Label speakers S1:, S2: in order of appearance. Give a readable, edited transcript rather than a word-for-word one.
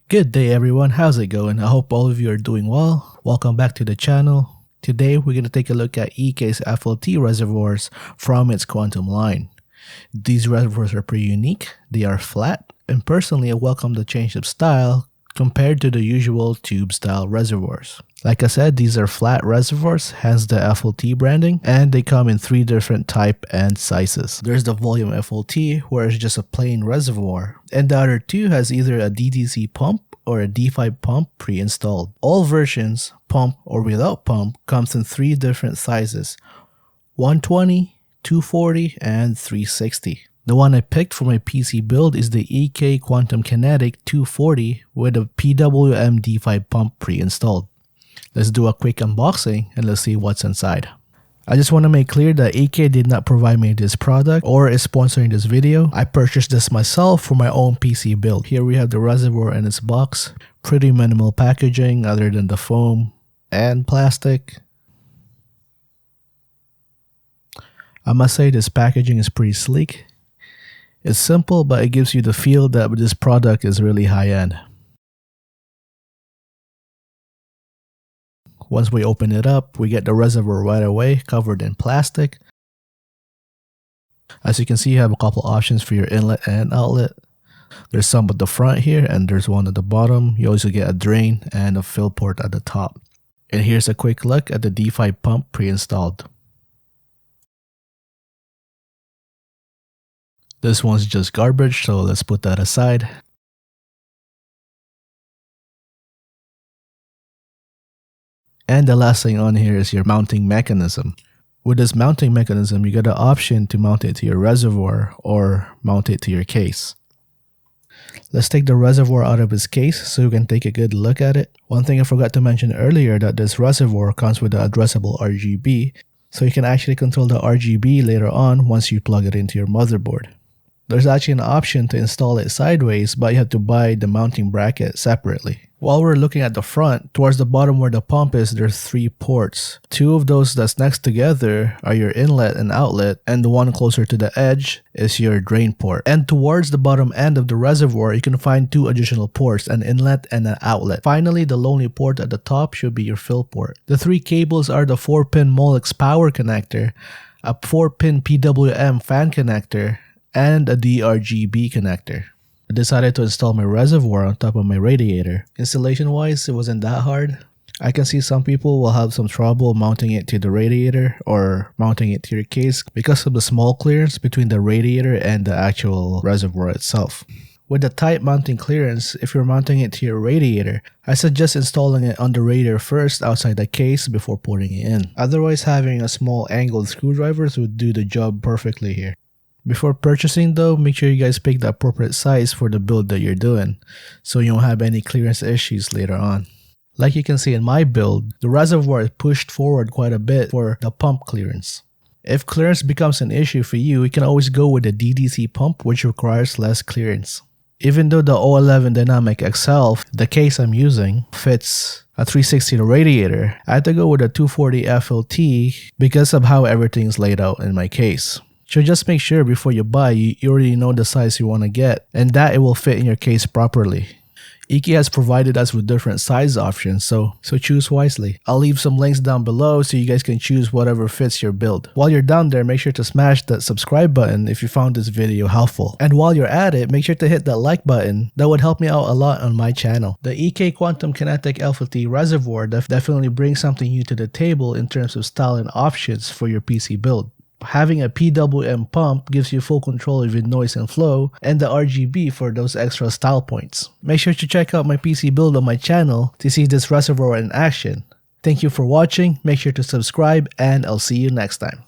S1: Good day everyone, how's it going? I hope all of you are doing well. Welcome back to the channel. Today we're going to take a look at EK's FLT reservoirs from its quantum line. These reservoirs are pretty unique, they are flat, and personally I welcome the change of style compared to the usual tube style reservoirs. Like I said, these are flat reservoirs, hence the FLT branding, and they come in 3 different type and sizes. There's the Volume FLT, where it's just a plain reservoir, and the other 2 has either a DDC pump or a D5 pump pre-installed. All versions, pump or without pump, comes in 3 different sizes: 120, 240, and 360. The one I picked for my PC build is the EK Quantum Kinetic 240 with a PWM D5 Pump pre-installed. Let's do a quick unboxing and let's see what's inside. I just want to make clear that EK did not provide me this product or is sponsoring this video. I purchased this myself for my own PC build. Here we have the reservoir in its box. Pretty minimal packaging other than the foam and plastic. I must say this packaging is pretty sleek. It's simple, but it gives you the feel that this product is really high-end. Once we open it up, we get the reservoir right away, covered in plastic. As you can see, you have a couple options for your inlet and outlet. There's some at the front here, and there's one at the bottom. You also get a drain and a fill port at the top. And here's a quick look at the D5 pump pre-installed. This one's just garbage, so let's put that aside. And the last thing on here is your mounting mechanism. With this mounting mechanism, you get the option to mount it to your reservoir or mount it to your case. Let's take the reservoir out of its case so you can take a good look at it. One thing I forgot to mention earlier, that this reservoir comes with the addressable RGB, so you can actually control the RGB later on once you plug it into your motherboard. There's actually an option to install it sideways, but you have to buy the mounting bracket separately. While we're looking at the front, towards the bottom where the pump is, there's 3 ports. 2 of those that's next together are your inlet and outlet, and the one closer to the edge is your drain port. And towards the bottom end of the reservoir, you can find 2 additional ports, an inlet and an outlet. Finally, the lonely port at the top should be your fill port. The 3 cables are the 4-pin Molex power connector, a 4-pin PWM fan connector, and a DRGB connector. I decided to install my reservoir on top of my radiator. Installation wise, it wasn't that hard. I can see some people will have some trouble mounting it to the radiator or mounting it to your case because of the small clearance between the radiator and the actual reservoir itself. With the tight mounting clearance, if you're mounting it to your radiator, I suggest installing it on the radiator first outside the case before putting it in. Otherwise, having a small angled screwdrivers would do the job perfectly here. Before purchasing though, make sure you guys pick the appropriate size for the build that you're doing, so you don't have any clearance issues later on. Like you can see in my build, the reservoir is pushed forward quite a bit for the pump clearance. If clearance becomes an issue for you, you can always go with the DDC pump, which requires less clearance. Even though the 011 Dynamic XL, the case I'm using, fits a 360 radiator, I had to go with a 240 FLT because of how everything's laid out in my case. So just make sure before you buy, you already know the size you want to get and that it will fit in your case properly. EK has provided us with different size options, so choose wisely. I'll leave some links down below so you guys can choose whatever fits your build. While you're down there, make sure to smash that subscribe button if you found this video helpful. And while you're at it, make sure to hit that like button. That would help me out a lot on my channel. The EK Quantum Kinetic FLT reservoir definitely brings something new to the table in terms of style and options for your PC build. Having a PWM pump gives you full control of your noise and flow, and the RGB for those extra style points. Make sure to check out my PC build on my channel to see this reservoir in action. Thank you for watching, make sure to subscribe, and I'll see you next time.